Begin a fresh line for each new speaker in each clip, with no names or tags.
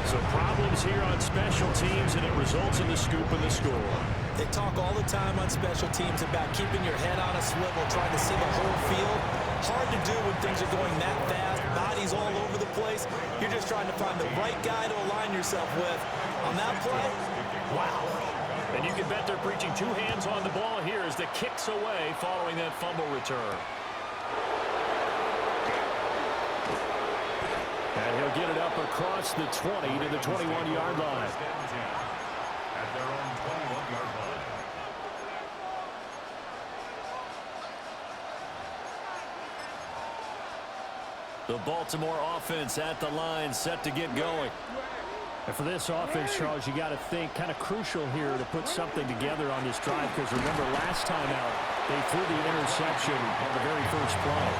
So problems here on special teams, and it results in the scoop and the score.
They talk all the time on special teams about keeping your head on a swivel, trying to see the whole field. Hard to do when things are going that fast, bodies all over the place. You're just trying to find the right guy to align yourself with. On that play, wow.
And you can bet they're preaching two hands on the ball here as the kick's away following that fumble return. And he'll get it up across the 20 to the 21-yard line.
At their own 21-yard line.
The Baltimore offense at the line, set to get going.
And for this offense, Charles, you got to think kind of crucial here to put something together on this drive, because remember last time out they threw the interception on the very first play.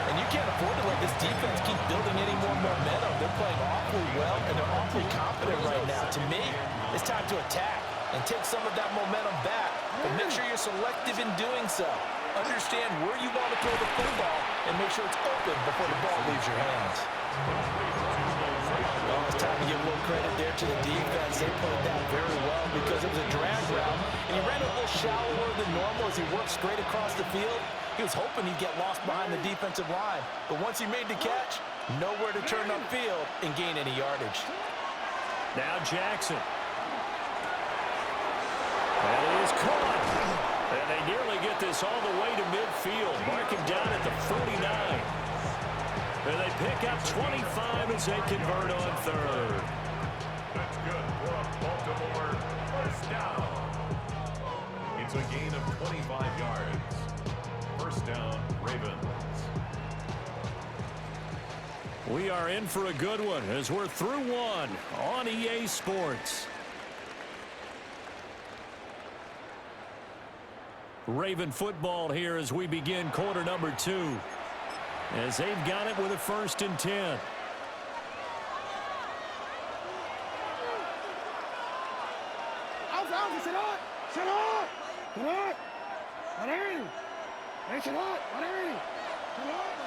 And you can't afford to let this defense keep building any more momentum. They're playing awfully well, and they're awfully confident right now. To me, it's time to attack and take some of that momentum back, but make sure you're selective in doing so. Understand where you want to throw the football and make sure it's open before the ball leaves your hands. Well, it's time to give a little credit there to the defense. They played that very well because it was a drag route, and he ran a little shallower than normal as he worked straight across the field. He was hoping he'd get lost behind the defensive line, but once he made the catch, nowhere to turn upfield and gain any yardage.
Now Jackson. That is caught. And they nearly get this all the way to midfield. Mark him down at the 49. And they pick up 25 as they convert on third.
That's good for a Baltimore first down. It's a gain of 25 yards. First down, Ravens.
We are in for a good one as we're through one on EA Sports. Raven football here as we begin quarter number 2. As they've got it with a 1st and 10.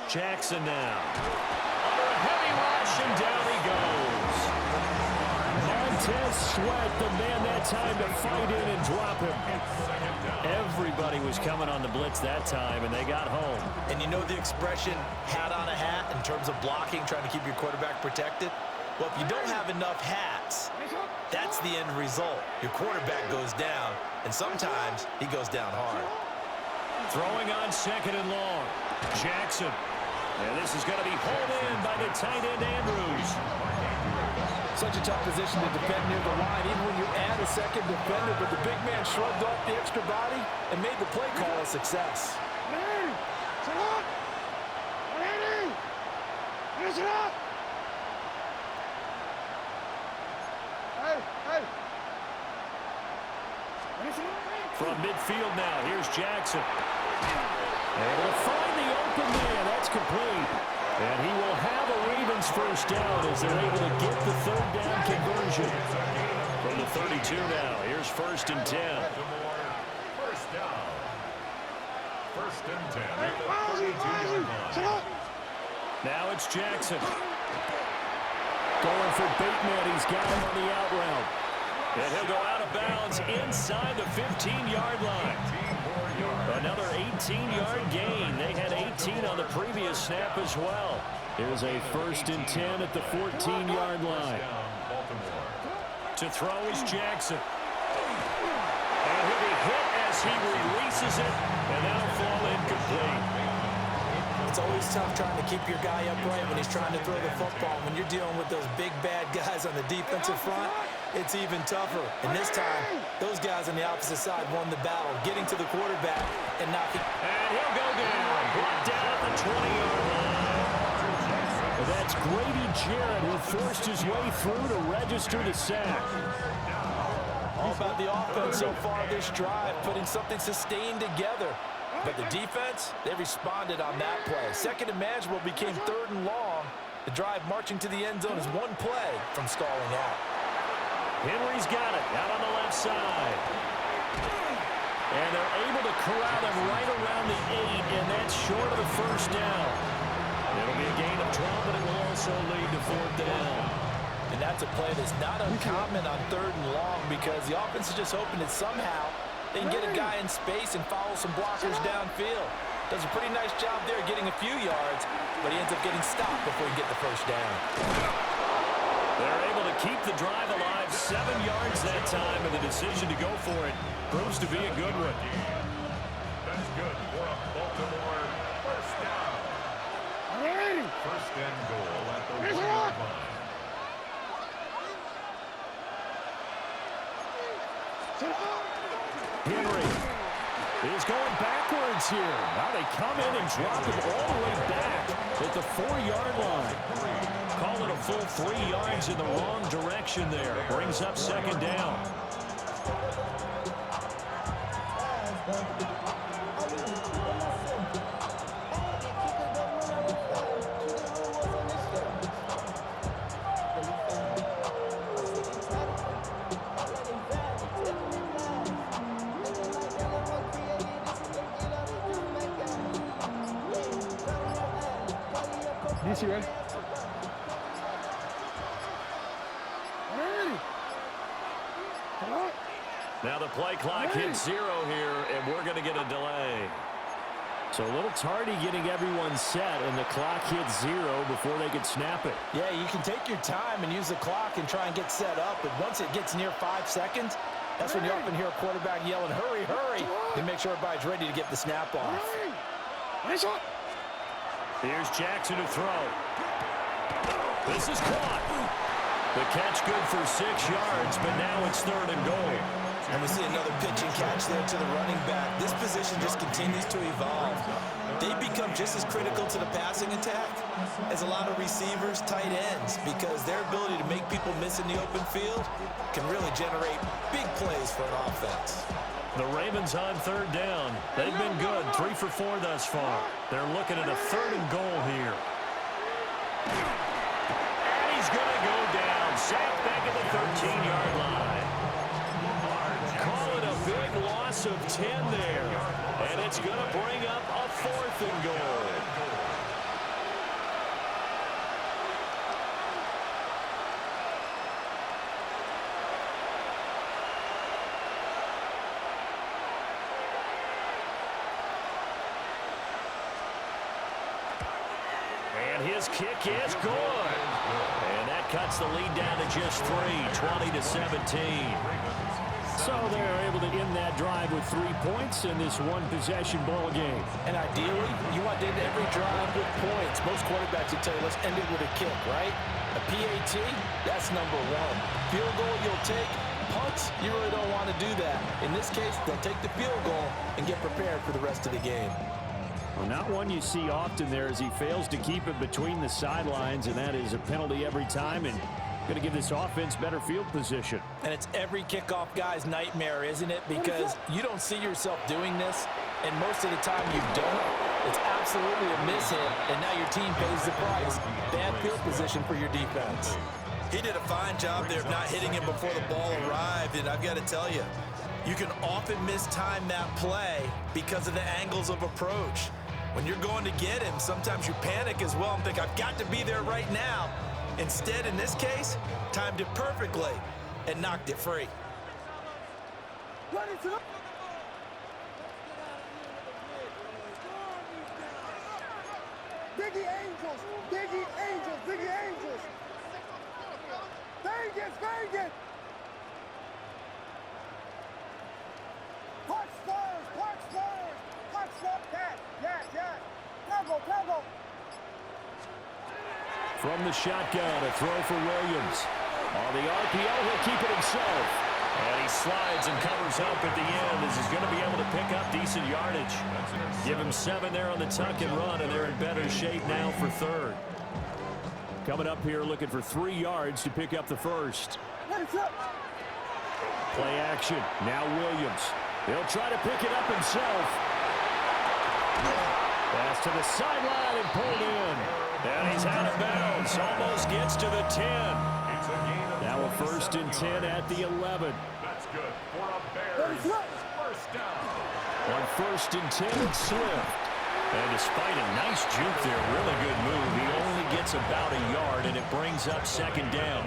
Jackson now. Under a heavy rush, and down he goes. Montez Sweat, the man that time to fight in and drop him. Everybody was coming on the blitz that time, and they got home.
And you know the expression, hat on a hat, in terms of blocking, trying to keep your quarterback protected? Well, if you don't have enough hats, that's the end result. Your quarterback goes down, and sometimes he goes down hard.
Throwing on 2nd and long. Jackson. And this is going to be hauled in by the tight end, Andrews.
Such a tough position to defend near the line, even when you add a second defender, but the big man shrugged off the extra body and made the play call a success.
From midfield now, here's Jackson. Able to find the open man. That's complete. And he will have a Ravens first down as they're able to get the 3rd down conversion. From the 32 now, here's 1st and 10.
First down. 1st and 10 at the 32-yard line.
Now it's Jackson. Going for Bateman. He's got him on the out route. And he'll go out of bounds inside the 15-yard line. Another 18-yard gain. They had 18 on the previous snap as well. Here's a 1st and 10 at the 14-yard line. To throw is Jackson. And he'll be hit as he releases it, and that'll fall incomplete.
It's always tough trying to keep your guy upright when he's trying to throw the football. When you're dealing with those big, bad guys on the defensive front, it's even tougher. And this time, those guys on the opposite side won the battle, getting to the quarterback and knocking.
And he'll go down. Brought down at the 20-yard line. That's Grady Jarrett, who forced his way through to register the sack.
All about the offense so far this drive, putting something sustained together. But the defense, they responded on that play. 2nd and manageable became 3rd and long. The drive marching to the end zone is one play from stalling out.
Henry's got it out on the left side. And they're able to corral him right around the 8, and that's short of the first down. It'll be a gain of 12, but it will also lead to 4th down.
And that's a play that's not uncommon on 3rd and long because the offense is just hoping that somehow they can get a guy in space and follow some blockers downfield. Does a pretty nice job there getting a few yards, but he ends up getting stopped before he can get the first down.
They're able to keep the drive alive, 7 yards that time, and the decision to go for it proves to be a good one.
That's good for a Baltimore first down. First and goal at the 1-yard line.
Henry is going backwards here. Now they come in and drop him all the way back at the 4-yard line. Call it a full 3 yards in the wrong direction there. Brings up 2nd down.
Yes, you ready?
Now the play clock hits 0 here, and we're going to get a delay. So a little tardy getting everyone set, and the clock hits 0 before they can snap it.
Yeah, you can take your time and use the clock and try and get set up, but once it gets near 5 seconds, that's when you often hear a quarterback yelling, hurry, hurry, and make sure everybody's ready to get the snap off.
Here's Jackson to throw. This is caught. The catch good for 6 yards, but now it's 3rd and goal.
And we see another pitch and catch there to the running back. This position just continues to evolve. They become just as critical to the passing attack as a lot of receivers, tight ends, because their ability to make people miss in the open field can really generate big plays for an offense.
The Ravens on 3rd down. They've been good, 3 for 4 thus far. They're looking at a 3rd and goal here. And he's going to go down. Sacked back at the 13-yard line. Call it a big loss of 10 there. And it's going to bring up a 4th and goal. And his kick is good. And that cuts the lead down to just 3, 20-17. So they're able to end that drive with 3 points in this one-possession ball game.
And ideally, you want to end every drive with points. Most quarterbacks would tell you, let's end it with a kick, right? A PAT, that's number 1. Field goal you'll take. Punts, you really don't want to do that. In this case, they'll take the field goal and get prepared for the rest of the game.
Well, not one you see often there as he fails to keep it between the sidelines, and that is a penalty every time, and going to give this offense better field position.
And it's every kickoff guy's nightmare, isn't it? Because you don't see yourself doing this, and most of the time you don't. It's absolutely a miss-hit, and now your team pays the price. Bad field position for your defense. He did a fine job there of not hitting him before the ball arrived, and I've got to tell you, you can often mistime that play because of the angles of approach. When you're going to get him, sometimes you panic as well and think, I've got to be there right now. Instead, in this case, timed it perfectly and knocked it free.
Biggie Angels! Biggie Angels! Biggie Angels! Vegas! Vegas! Park Spurs! Park Spurs! Park Spurs! Yes! Temple!
From the shotgun, a throw for Williams. On the RPO, he'll keep it himself.
And he slides and covers up at the end as he's going to be able to pick up decent yardage. Give him 7 there on the tuck and run, and they're in better shape now for 3rd.
Coming up here looking for 3 yards to pick up the first. Play action. Now Williams. He'll try to pick it up himself. Pass to the sideline and pulled in.
And he's out of bounds. Almost gets to the 10.
Now a 1st and 10 at the 11.
That's good for a Bears first down.
On 1st and 10, it's Swift.
And despite a nice juke there, really good move, he only gets about a yard, and it brings up 2nd down.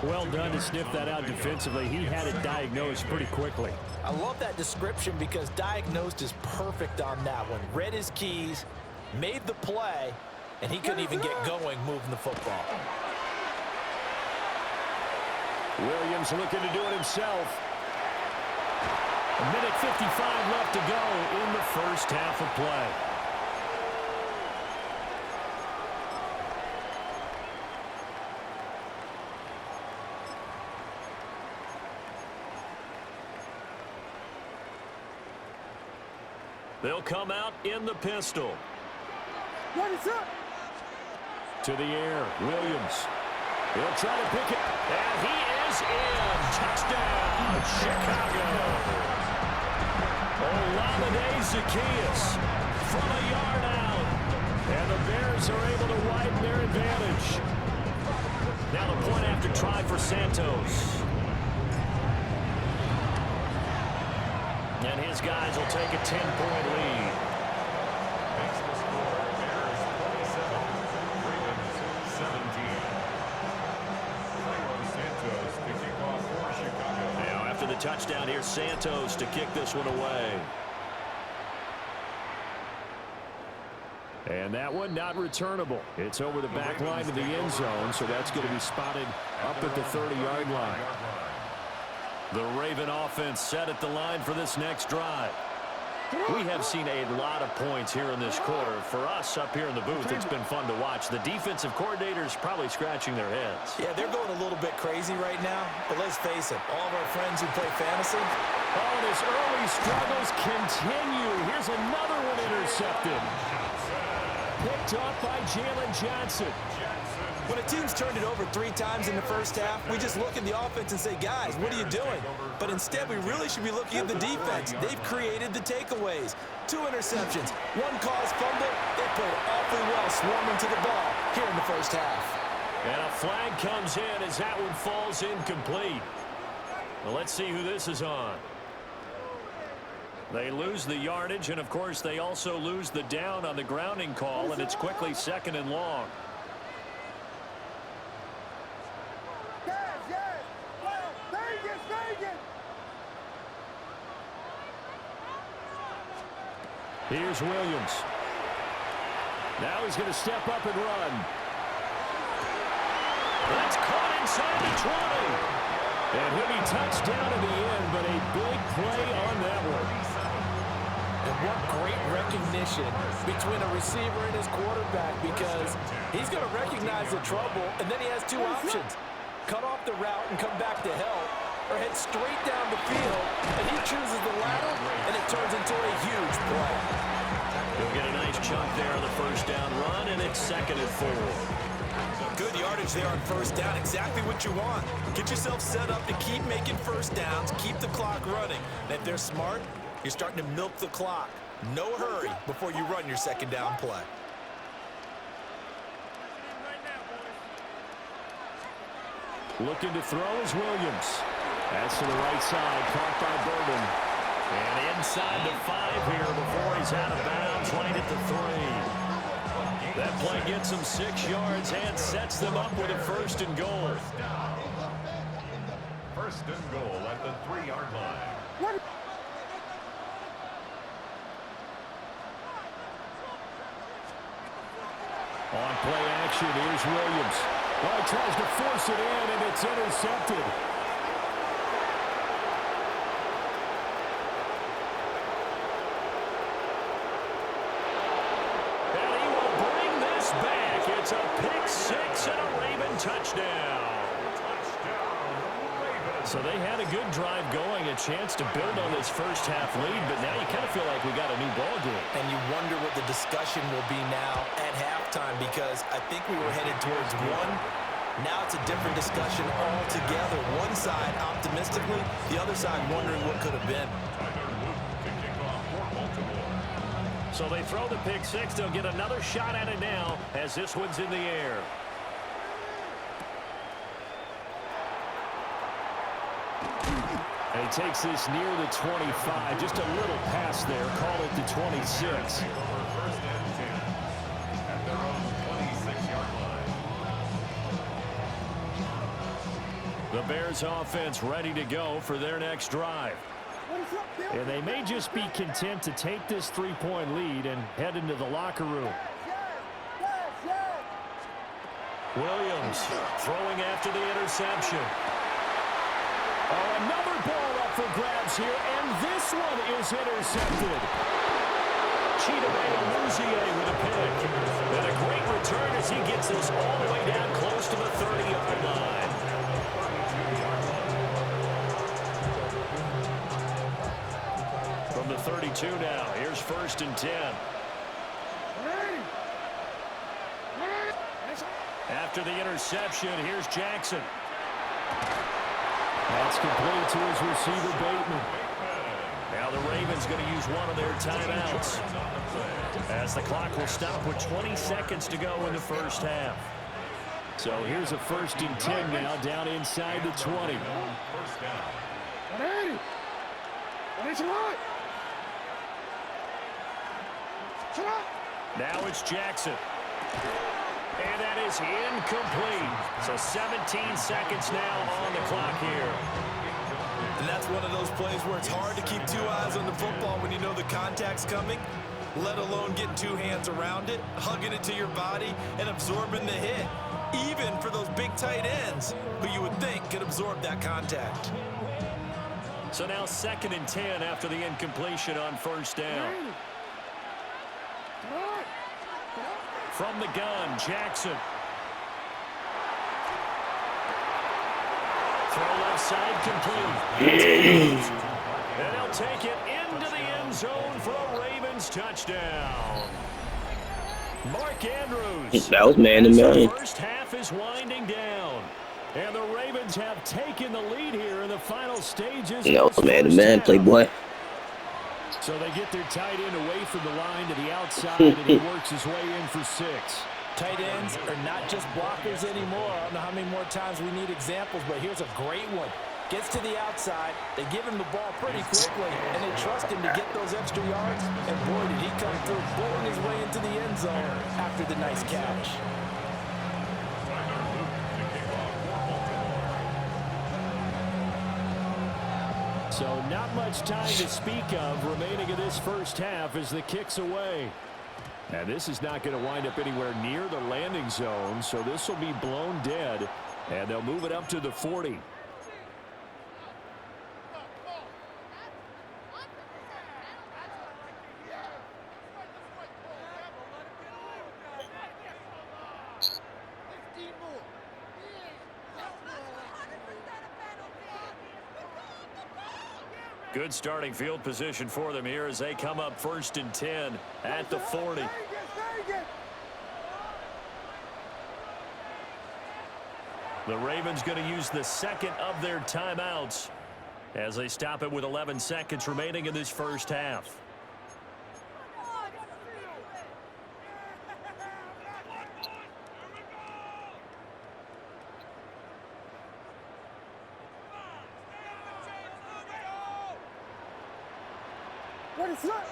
Well done to sniff that out defensively. He had it diagnosed pretty quickly.
I love that description because diagnosed is perfect on that one. Read his keys, made the play, and he couldn't even get going moving the football.
Williams looking to do it himself. A minute 55 left to go in the first half of play. They'll come out in the pistol. To the air, Williams. He'll try to pick it. And he is in. Touchdown, Chicago. Olamide Zaccheaus from a yard out. And the Bears are able to widen their advantage. Now the point after try for Santos. And his guys will take a 10-point lead.
Makes the score Bears 27, Ravens 17. Santos to kick off for Chicago.
Now after the touchdown, here's Santos to kick this one away.
And that one not returnable. It's over the back line to the end zone, so that's going to be spotted up at the 30-yard line.
The Raven offense set at the line for this next drive. We have seen a lot of points here in this quarter. For us up here in the booth, it's been fun to watch. The defensive coordinators probably scratching their heads.
Yeah, they're going a little bit crazy right now, but let's face it, all of our friends who play fantasy.
Oh, and his early struggles continue. Here's another one intercepted. Picked up by Jalen Johnson.
When a team's turned it over 3 times in the first half, we just look at the offense and say, guys, what are you doing? But instead, we really should be looking at the defense. They've created the takeaways. 2 interceptions, 1 caused fumble. They played awfully well swarming to the ball here in the first half.
And a flag comes in as that one falls incomplete. Well, let's see who this is on. They lose the yardage, and, of course, they also lose the down on the grounding call, and it's quickly 2nd and long.
Here's Williams. Now he's going to step up and run.
That's caught inside the 20.
And he'll be touched down at the end, but a big play on that one.
And what great recognition between a receiver and his quarterback, because he's going to recognize the trouble, and then he has 2 options. Cut off the route and come back to help, or head straight down the field, and he chooses the latter, and it turns into a huge play.
He'll get a nice chunk there on the first down run, and it's 2nd and 4.
Good yardage there on first down, exactly what you want. Get yourself set up to keep making first downs, keep the clock running. And if they're smart, you're starting to milk the clock. No hurry before you run your 2nd down play.
Looking to throw is Williams. That's to the right side, caught by Bourbon.
And inside the 5 here before he's out of bounds, right at the 3. That play gets him 6 yards and sets them up with a 1st and goal.
1st and goal at the 3-yard line.
On play action, here's Williams. Well, he tries to force it in, and it's intercepted.
And he will bring this back. It's a pick 6 and a Raven touchdown. So they had a good drive going, a chance to build on this first half lead, but now you kind of feel like we got a new ball game.
And you wonder what the discussion will be now at halftime, because I think we were headed towards 1. Now it's a different discussion altogether. One side optimistically, the other side wondering what could have been.
So they throw the pick 6. They'll get another shot at it now as this one's in the air.
And he takes this near the 25. Just a little pass there. Call it the 26.
1st and 10 at their own 26-yard line.
The Bears offense ready to go for their next drive.
And they may just be content to take this 3-point lead and head into the locker room.
Williams throwing after the interception.
Oh, another ball up for grabs here, and this one is intercepted.
Chidobe with a pick. And a great return as he gets this all the way down close to the 30-yard line. From the 32 now, here's 1st and 10. After the interception, here's Jackson.
That's complete to his receiver, Bateman.
Now the Ravens going to use one of their timeouts, as the clock will stop with 20 seconds to go in the first half.
So here's a 1st and 10 now, down inside the 20.
Now it's Jackson. And that is incomplete. So 17 seconds now on the clock here.
And that's one of those plays where it's hard to keep 2 eyes on the football when you know the contact's coming, let alone getting 2 hands around it, hugging it to your body, and absorbing the hit, even for those big tight ends who you would think could absorb that contact.
So now 2nd and 10 after the incompletion on 1st down. From the gun, Jackson. Throw left side complete. And he'll take it into the end zone for a Ravens touchdown. Mark Andrews.
That was man-to-man.
The first half is winding down. And the Ravens have taken the lead here in the final stages.
That was man-to-man, Playboy.
So they get their tight end away from the line to the outside, and he works his way in for 6.
Tight ends are not just blockers anymore. I don't know how many more times we need examples, but here's a great one. Gets to the outside, they give him the ball pretty quickly, and they trust him to get those extra yards. And boy, did he come through, bulling his way into the end zone after the nice catch.
So not much time to speak of remaining in this first half as the kick's away. And this is not going to wind up anywhere near the landing zone, so this will be blown dead, and they'll move it up to the 40.
Good starting field position for them here as they come up 1st and 10 at the 40. The Ravens going to use the 2nd of their timeouts as they stop it with 11 seconds remaining in this first half.
What is that?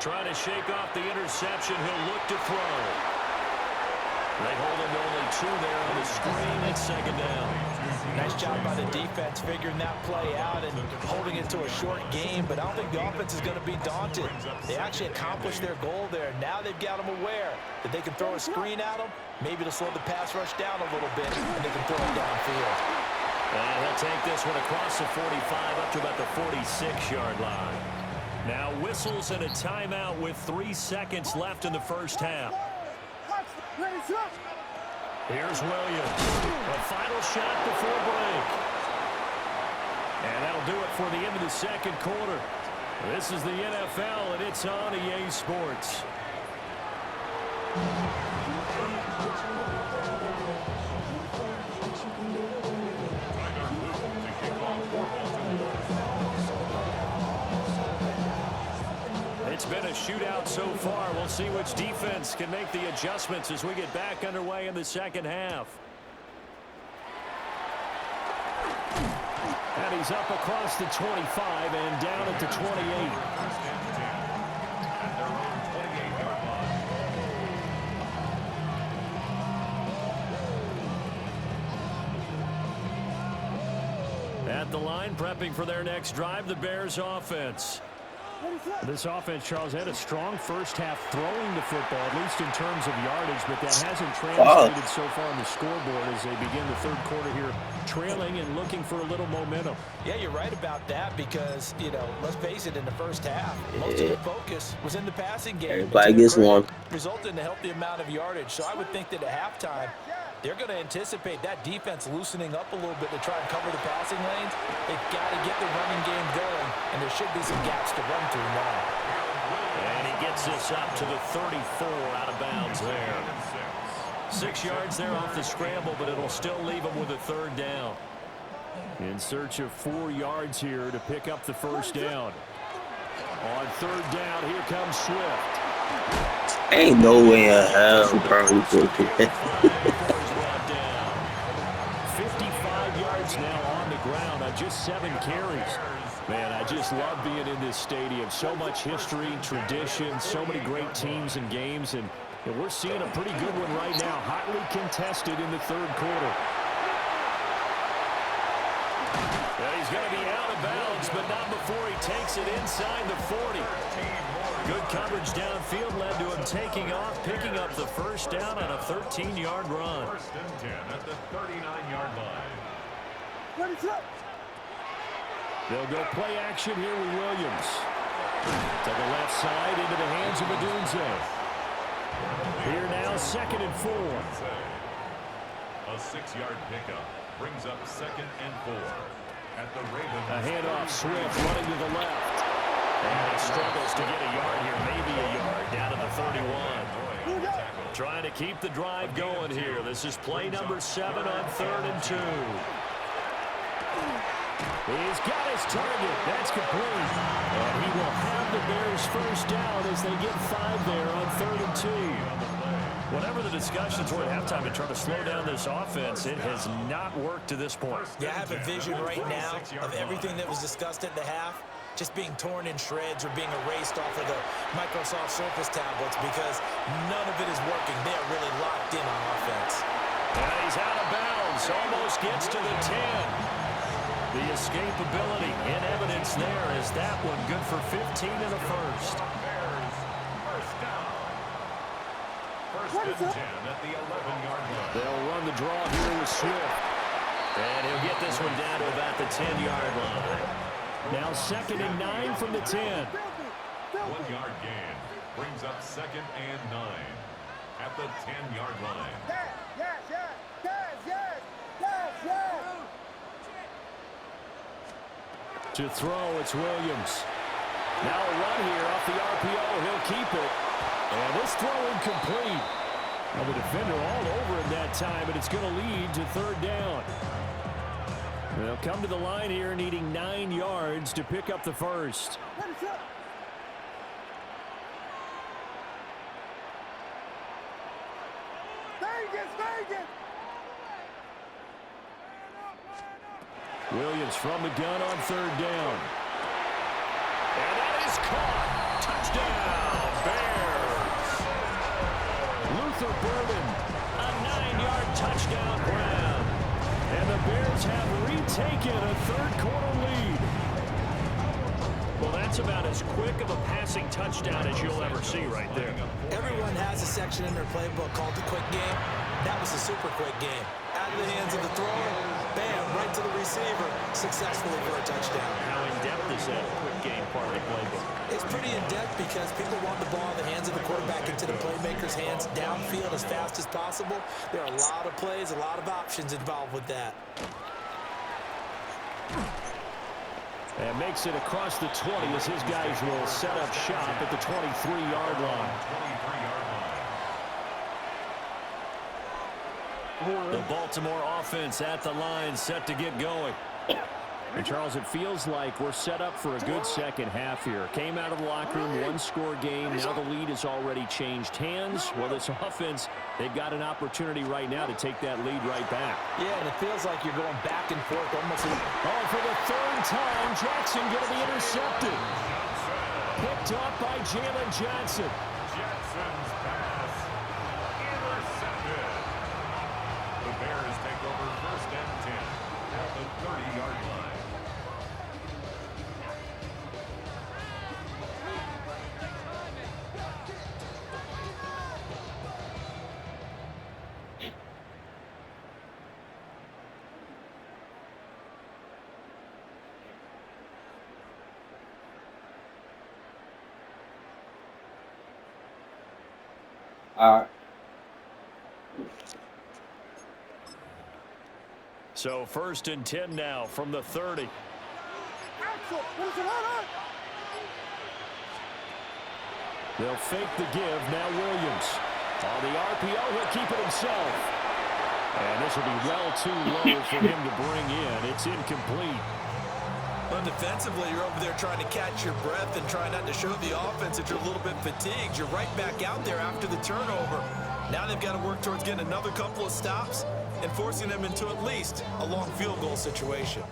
Trying to shake off the interception. He'll look to throw. They hold him to only 2 there on the screen at 2nd down.
Nice job by the defense figuring that play out and holding it to a short game, but I don't think the offense is going to be daunted. They actually accomplished their goal there. Now they've got them aware that they can throw a screen at them, maybe to slow the pass rush down a little bit, and they can throw it downfield.
And he'll take this one across the 45 up to about the 46-yard line. Now whistles and a timeout with 3 seconds left in the first half. Here's Williams. A final shot before break. And that'll do it for the end of the 2nd quarter. This is the NFL, and it's on EA Sports. It's been a shootout so far. We'll see which defense can make the adjustments as we get back underway in the second half.
And he's up across the 25 and down at the 28.
First and 10 at their own 28-yard line.
At the line, prepping for their next drive, the Bears offense. This offense, Charles, had a strong first half throwing the football, at least in terms of yardage, but that hasn't translated so far on the scoreboard as they begin the third quarter here, trailing and looking for a little momentum.
Yeah, you're right about that because, you know, let's face it, in the first half, most of the focus was in the passing game.
Everybody gets one.
Resulted in a healthy amount of yardage. So I would think that at halftime, they're going to anticipate that defense loosening up a little bit to try and cover the passing lanes. They've got to get the running game going, and there should be some gaps to run through now.
And he gets this up to the 34 out of bounds there. 6 yards there off the scramble, but it'll still leave him with a third down.
In search of 4 yards here to pick up the first down. On third down, here comes Swift.
Ain't no way in hell Purdy took it.
55 yards now on the ground on just 7 carries. Man, I just love being in this stadium. So much history, tradition, so many great teams and games, and we're seeing a pretty good one right now. Hotly contested in the third quarter.
Yeah, he's going to be out of bounds, but not before he takes it inside the 40. Good coverage downfield led to him taking off, picking up the first down on a 13-yard run.
First and 10 at the 39-yard line.
They'll go play action here with Williams. To the left side into the hands of Adunze. Here now, 2nd and 4.
A 6-yard pickup brings up 2nd and 4 at the Ravens.
A handoff, Swift running to the left.
And he struggles to get a yard here, maybe a yard, down to the 31. Trying to keep the drive going here. This is play number 7 on 3rd and 2.
He's got his target. That's complete. And he will have the Bears first down as they get 5 there on 3rd and 2.
Whatever the discussion toward halftime to try to slow down this offense, it has not worked to this point.
Yeah, I have a vision right now of everything that was discussed at the half just being torn in shreds or being erased off of the Microsoft Surface tablets because none of it is working. They are really locked in on offense.
And he's out of bounds. Almost gets to the 10. The escapability in evidence there is that one good for 15 in the first.
First down. First and 10 at the 11-yard line.
They'll run the draw here with Swift.
And he'll get this one down to about the 10-yard line.
Now 2nd and 9 from the 10.
1-yard gain brings up 2nd and 9 at the 10-yard line.
To throw, it's Williams. Now a run here off the RPO. He'll keep it. And this throw incomplete. Well, the defender all over him that time, but it's going to lead to 3rd down. They'll come to the line here needing 9 yards to pick up the first. Williams from the gun on 3rd down.
And that is caught. Touchdown, Bears.
Luther Burden, a 9-yard touchdown grab. And the Bears have retaken a third-quarter lead.
Well, that's about as quick of a passing touchdown as you'll ever see right there.
Everyone has a section in their playbook called the quick game. That was a super quick game. Out of the hands of the thrower, bam, right to the receiver, successfully for a touchdown.
How in-depth is that quick game part of the playbook?
It's pretty in-depth because people want the ball in the hands of the quarterback into the playmaker's hands downfield as fast as possible. There are a lot of plays, a lot of options involved with that.
And makes it across the 20 as his guys will set up shop at the 23-yard line.
23-yard line.
The Baltimore offense at the line, set to get going.
And Charles, it feels like we're set up for a good second half here. Came out of the locker room, 1-score game. Now the lead has already changed hands. Well, this offense, they've got an opportunity right now to take that lead right back.
Yeah, and it feels like you're going back and forth almost.
Oh, for the time. Jackson going to be intercepted. Picked up by Jalen Johnson.
Jackson's pass intercepted. The Bears take over 1st and 10 at the 30-yard line.
So 1st and 10 now from the 30. They'll fake the give. Now Williams. On the RPO, he'll keep it himself. And this will be well too low for him to bring in. It's incomplete.
Well, defensively, you're over there trying to catch your breath and try not to show the offense that you're a little bit fatigued. You're right back out there after the turnover. Now they've got to work towards getting another couple of stops and forcing them into at least a long field goal situation.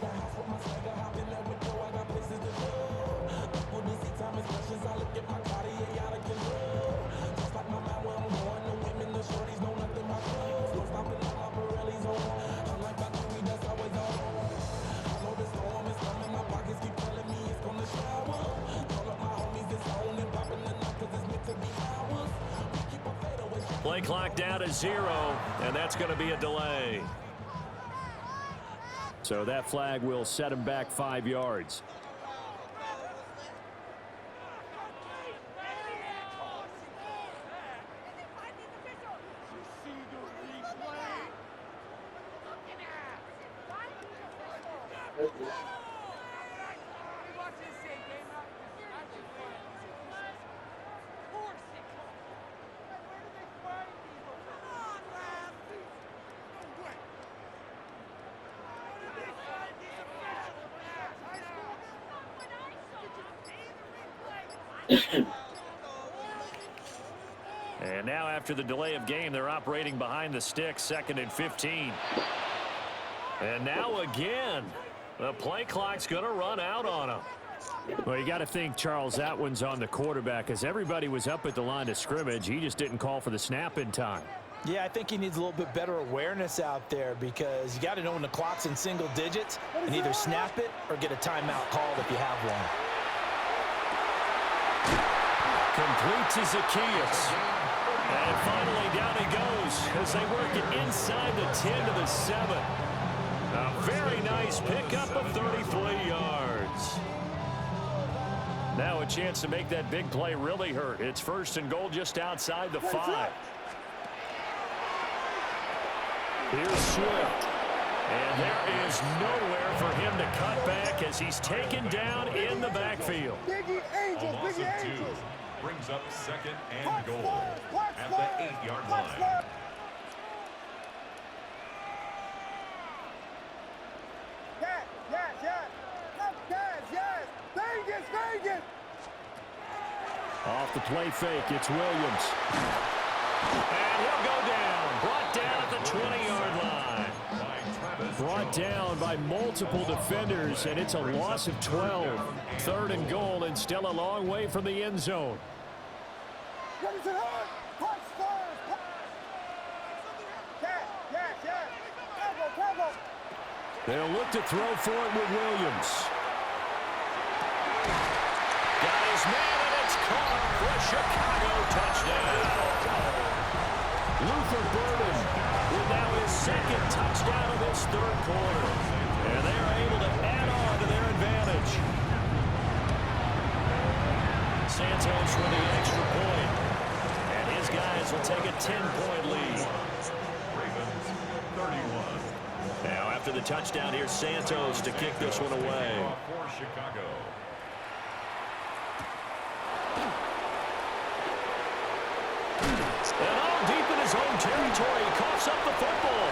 Play clock down to 0, and that's going to be a delay. So that flag will set him back 5 yards. And now after the delay of game, they're operating behind the sticks, 2nd and 15. And now again, the play clock's going to run out on them. Well, you got to think, Charles, that one's on the quarterback, as everybody was up at the line of scrimmage. He just didn't call for the snap in time.
Yeah, I think he needs a little bit better awareness out there, because you got to know when the clock's in single digits and either snap it or get a timeout called if you have one.
Complete to Zacchaeus. And finally down he goes as they work it inside the 10 to the 7. A very nice pickup of 33 yards. Now a chance to make that big play really hurt. It's 1st and goal just outside the 5. Here's Swift. And there is nowhere for him to cut back as he's taken down in the backfield.
A loss of 2 brings up 2nd and goal at the 8-yard line.
Off the play fake, it's Williams. And he'll go down. Brought down at the 20-yard line. Brought down by multiple defenders, and it's a loss of 12. 3rd and goal, and still a long way from the end zone. They'll look to throw for it with Williams. Got his man, and it's caught for a Chicago touchdown. Luther Burden with now his 2nd touchdown of this 3rd quarter. And they are able to add on to their advantage. Santos with the extra point. And his guys will take a 10-point lead.
Ravens 31.
Now after the touchdown, here's Santos to kick this one away.
For Chicago.
And all deep in his own territory, he coughs up the football.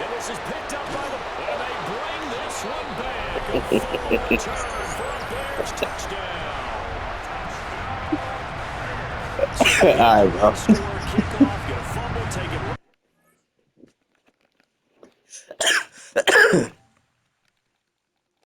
And this is picked up by the... And they bring this one back. A full return for a Bears touchdown.
All right, bro.